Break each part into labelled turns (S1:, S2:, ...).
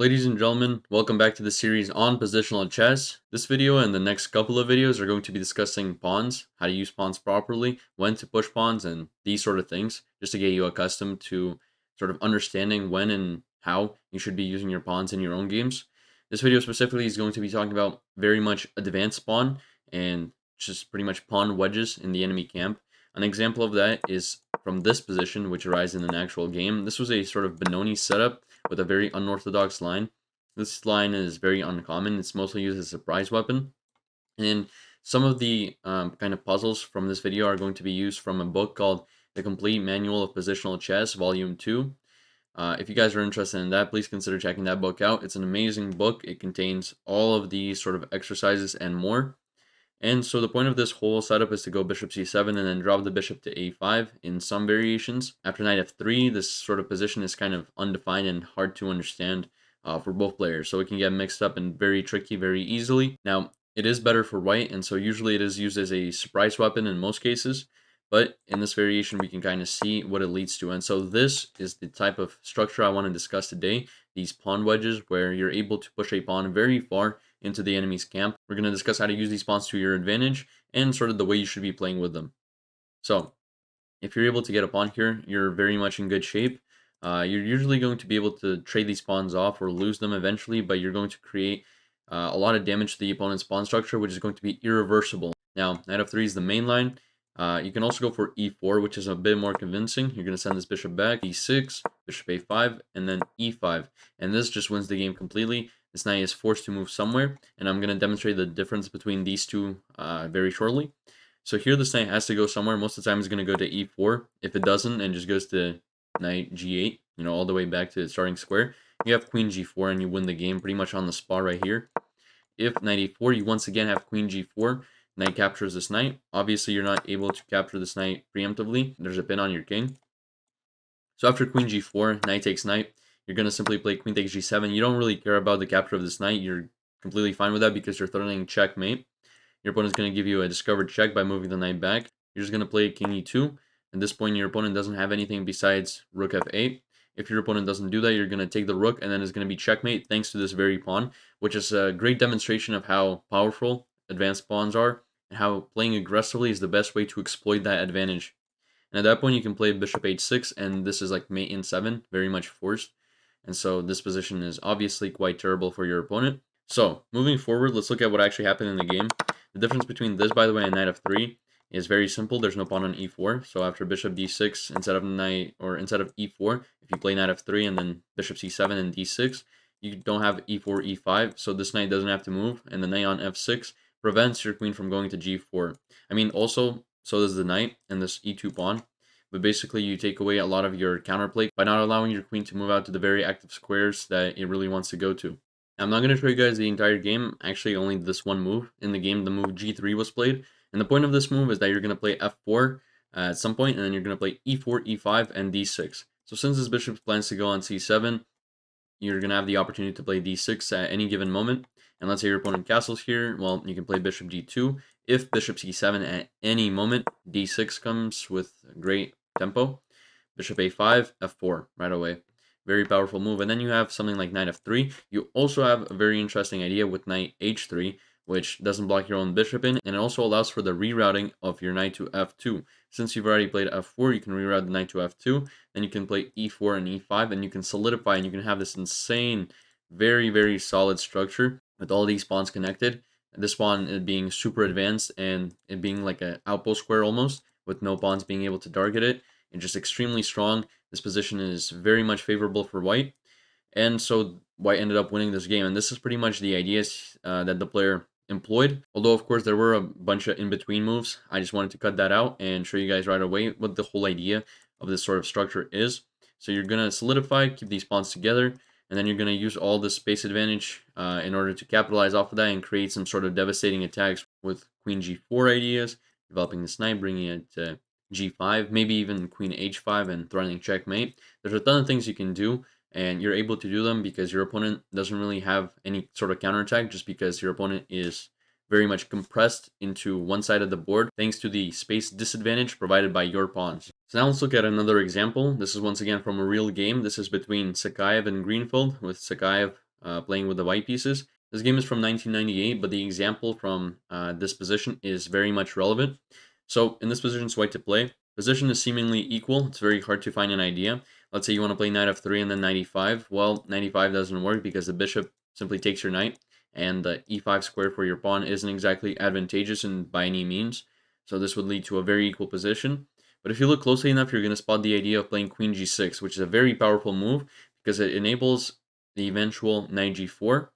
S1: Ladies and gentlemen, welcome back to the series on positional chess. This video and the next couple of videos are going to be discussing pawns, how to use pawns properly, when to push pawns, and these sort of things, just to get you accustomed to sort of understanding when and how you should be using your pawns in your own games. This video specifically is going to be talking about very much advanced pawn and just pretty much pawn wedges in the enemy camp. An example of that is from this position, which arises in an actual game. This was a sort of Benoni setup with a very unorthodox line. This line is very uncommon. It's mostly used as a surprise weapon. And some of the kind of puzzles from this video are going to be used from a book called The Complete Manual of Positional Chess, Volume 2. If you guys are interested in that, please consider checking that book out. It's an amazing book. It contains all of these sort of exercises and more. And so the point of this whole setup is to go bishop c7 and then drop the bishop to a5 in some variations. After knight f3, this sort of position is kind of undefined and hard to understand for both players. So it can get mixed up and very tricky very easily. Now, it is better for white, and so usually it is used as a surprise weapon in most cases. But in this variation, we can kind of see what it leads to. And so this is the type of structure I want to discuss today. These pawn wedges, where you're able to push a pawn very far into the enemy's camp. We're going to discuss how to use these pawns to your advantage and sort of the way you should be playing with them. So, if you're able to get a pawn here, you're very much in good shape. You're usually going to be able to trade these pawns off or lose them eventually, but you're going to create a lot of damage to the opponent's pawn structure, which is going to be irreversible. Now, knight f3 is the main line. You can also go for e4, which is a bit more convincing. You're going to send this bishop back, e6, bishop a5, and then e5. And this just wins the game completely. This knight is forced to move somewhere, and I'm going to demonstrate the difference between these two very shortly. So here this knight has to go somewhere. Most of the time it's going to go to e4. If it doesn't and just goes to knight g8, all the way back to the starting square, you have queen g4 and you win the game pretty much on the spot right here. If knight e4, you once again have queen g4. Knight captures this knight. Obviously, you're not able to capture this knight preemptively. There's a pin on your king. So after queen g4, knight takes knight. You're going to simply play queen takes g7. You don't really care about the capture of this knight. You're completely fine with that because you're threatening checkmate. Your opponent's going to give you a discovered check by moving the knight back. You're just going to play king e2. At this point, your opponent doesn't have anything besides rook f8. If your opponent doesn't do that, you're going to take the rook, and then it's going to be checkmate thanks to this very pawn, which is a great demonstration of how powerful advanced pawns are and how playing aggressively is the best way to exploit that advantage. And at that point, you can play bishop h6, and this is like mate in 7, very much forced. And so this position is obviously quite terrible for your opponent. So moving forward, let's look at what actually happened in the game. The difference between this, by the way, and knight f3 is very simple. There's no pawn on e4. So after bishop d6, instead of e4, if you play knight f3 and then bishop c7 and d6, you don't have e4, e5. So this knight doesn't have to move, and the knight on f6 prevents your queen from going to g4. I mean, also, so does the knight and this e2 pawn. But basically, you take away a lot of your counterplay by not allowing your queen to move out to the very active squares that it really wants to go to. Now, I'm not going to show you guys the entire game. Actually, only this one move. In the game, the move g3 was played. And the point of this move is that you're going to play f4 at some point, and then you're going to play e4, e5, and d6. So since this bishop plans to go on c7, you're going to have the opportunity to play d6 at any given moment. And let's say your opponent castles here, well, you can play bishop d2. If bishop c7 at any moment, d6 comes with great tempo. Bishop a5, f4 right away. Very powerful move. And then you have something like knight f3. You also have a very interesting idea with knight h3, which doesn't block your own bishop in, and it also allows for the rerouting of your knight to f2. Since you've already played f4, you can reroute the knight to f2, and you can play e4 and e5, and you can solidify, and you can have this insane, very, very solid structure with all these pawns connected. This pawn being super advanced, and it being like an outpost square almost, with no pawns being able to target it, and just extremely strong. This position is very much favorable for white, and so white ended up winning this game. And this is pretty much the ideas that the player employed, although of course there were a bunch of in-between moves. I just wanted to cut that out and show you guys right away what the whole idea of this sort of structure is. So you're going to solidify, keep these pawns together, and then you're going to use all this space advantage in order to capitalize off of that and create some sort of devastating attacks with queen g4 ideas, developing this knight, bringing it to g5, maybe even queen h5 and threatening checkmate. There's a ton of things you can do, and you're able to do them because your opponent doesn't really have any sort of counterattack, just because your opponent is very much compressed into one side of the board thanks to the space disadvantage provided by your pawns. So now let's look at another example. This is once again from a real game. This is between Sakaev and Greenfield, with Sakaev playing with the white pieces. This game is from 1998, but the example from this position is very much relevant. So in this position, it's white to play. Position is seemingly equal. It's very hard to find an idea. Let's say you want to play knight f3 and then 95. Well, 95 doesn't work because the bishop simply takes your knight, and the e5 square for your pawn isn't exactly advantageous by any means. So this would lead to a very equal position. But if you look closely enough, you're going to spot the idea of playing queen g6, which is a very powerful move because it enables the eventual knight g4,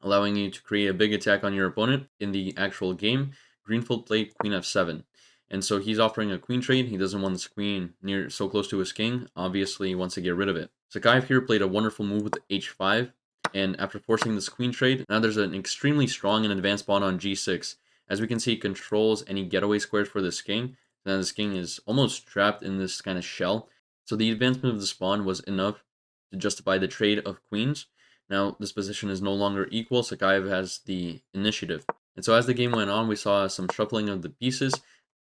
S1: allowing you to create a big attack on your opponent. In the actual game, Greenfield played queen f7. And so he's offering a queen trade. He doesn't want this queen near so close to his king. Obviously, he wants to get rid of it. Sakaev here played a wonderful move with h5. And after forcing this queen trade, now there's an extremely strong and advanced pawn on g6. As we can see, he controls any getaway squares for this king. Now this king is almost trapped in this kind of shell. So the advancement of this pawn was enough to justify the trade of queens. Now this position is no longer equal. Sakaev has the initiative. And so as the game went on, we saw some shuffling of the pieces.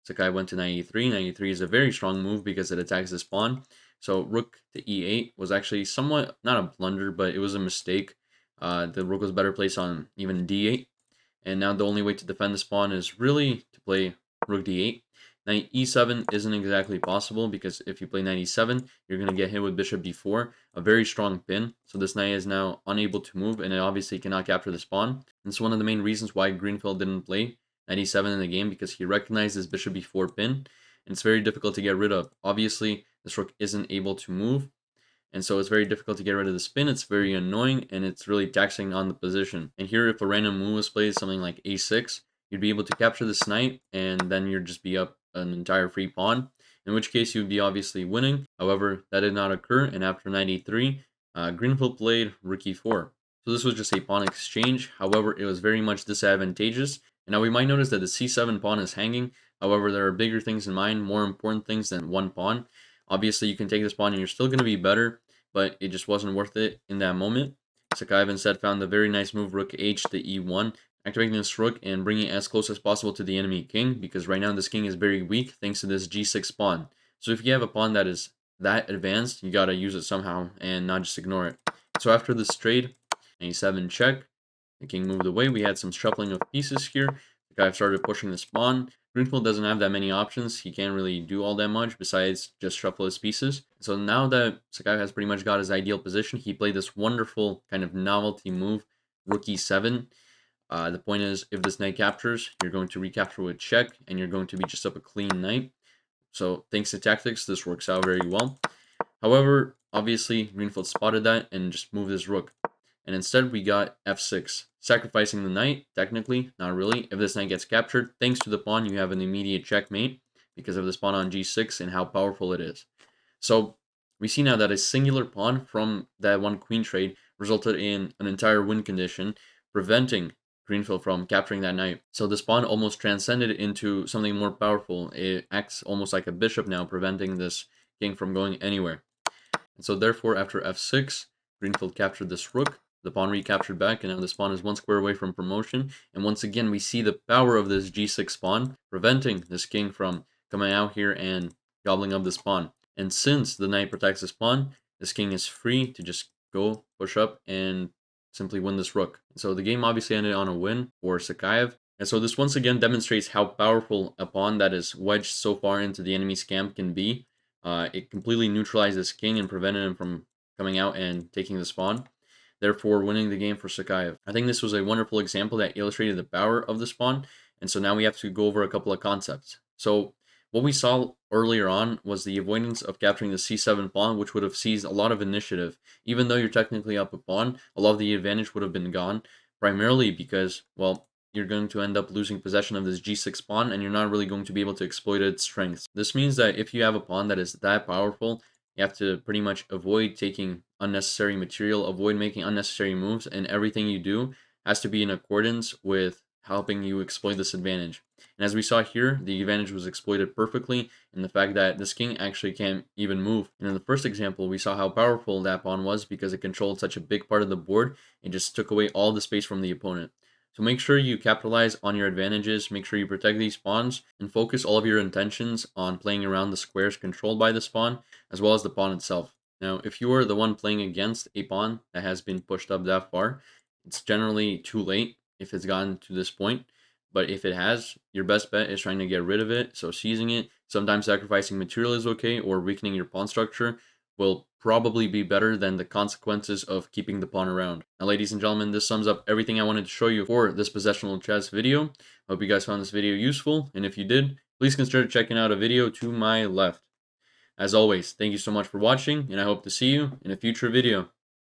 S1: Sakai went to knight e3. Knight e3 is a very strong move because it attacks this pawn. So rook to e8 was actually somewhat, not a blunder, but it was a mistake. The rook was better placed on even d8. And now the only way to defend this pawn is really to play rook d8. Knight e7 isn't exactly possible because if you play knight e7, you're going to get hit with bishop b4, a very strong pin. So this knight is now unable to move, and it obviously cannot capture this pawn. And it's one of the main reasons why Greenfield didn't play knight e7 in the game, because he recognized this bishop b4 pin, and it's very difficult to get rid of. Obviously, this rook isn't able to move, and so it's very difficult to get rid of the spin. It's very annoying, and it's really taxing on the position. And here, if a random move was played, something like a6, you'd be able to capture this knight, and then you'd just be up an entire free pawn, in which case you'd be obviously winning. However, that did not occur, and after knight e3, Greenfield played rook e4. So this was just a pawn exchange. However, it was very much disadvantageous. And now we might notice that the c7 pawn is hanging. However, there are bigger things in mind, more important things than one pawn. Obviously, you can take this pawn and you're still going to be better, but it just wasn't worth it in that moment. Sakaev instead found the very nice move rook h to e1, activating this rook and bringing it as close as possible to the enemy king, because right now this king is very weak thanks to this g6 pawn. So if you have a pawn that is that advanced, you gotta use it somehow and not just ignore it. So after this trade, a7 check, the king moved away. We had some shuffling of pieces here. The guy started pushing this pawn. Greenfield doesn't have that many options. He can't really do all that much besides just shuffle his pieces. So now that Sakai has pretty much got his ideal position, he played this wonderful kind of novelty move, rook e7. The point is, if this knight captures, you're going to recapture with check, and you're going to be just up a clean knight. So thanks to tactics, this works out very well. However, obviously, Greenfield spotted that and just moved his rook. And instead, we got f6, sacrificing the knight. Technically, not really. If this knight gets captured, thanks to the pawn, you have an immediate checkmate because of this pawn on g6 and how powerful it is. So we see now that a singular pawn from that one queen trade resulted in an entire win condition, preventing Greenfield from capturing that knight. So this pawn almost transcended into something more powerful. It acts almost like a bishop now, preventing this king from going anywhere. And so therefore, after f6, Greenfield captured this rook. The pawn recaptured back, and now this pawn is one square away from promotion. And once again, we see the power of this g6 pawn, preventing this king from coming out here and gobbling up this pawn. And since the knight protects this pawn, this king is free to just go, push up, and simply win this rook. So the game obviously ended on a win for Sakaev. And so this once again demonstrates how powerful a pawn that is wedged so far into the enemy's camp can be. It completely neutralized this king and prevented him from coming out and taking this pawn, therefore winning the game for Sakaev. I think this was a wonderful example that illustrated the power of this pawn, and so now we have to go over a couple of concepts. So what we saw earlier on was the avoidance of capturing the c7 pawn, which would have seized a lot of initiative. Even though you're technically up a pawn, a lot of the advantage would have been gone, primarily because, well, you're going to end up losing possession of this g6 pawn, and you're not really going to be able to exploit its strengths. This means that if you have a pawn that is that powerful, you have to pretty much avoid taking unnecessary material, avoid making unnecessary moves, and everything you do has to be in accordance with helping you exploit this advantage. And as we saw here, the advantage was exploited perfectly in the fact that this king actually can't even move. And in the first example, we saw how powerful that pawn was because it controlled such a big part of the board and just took away all the space from the opponent. So make sure you capitalize on your advantages, make sure you protect these pawns, and focus all of your intentions on playing around the squares controlled by this pawn, as well as the pawn itself. Now, if you are the one playing against a pawn that has been pushed up that far, it's generally too late if it's gotten to this point. But if it has, your best bet is trying to get rid of it. So seizing it, sometimes sacrificing material is okay, or weakening your pawn structure will probably be better than the consequences of keeping the pawn around. Now, ladies and gentlemen, this sums up everything I wanted to show you for this positional chess video. Hope you guys found this video useful, and if you did, please consider checking out a video to my left. As always, thank you so much for watching, and I hope to see you in a future video.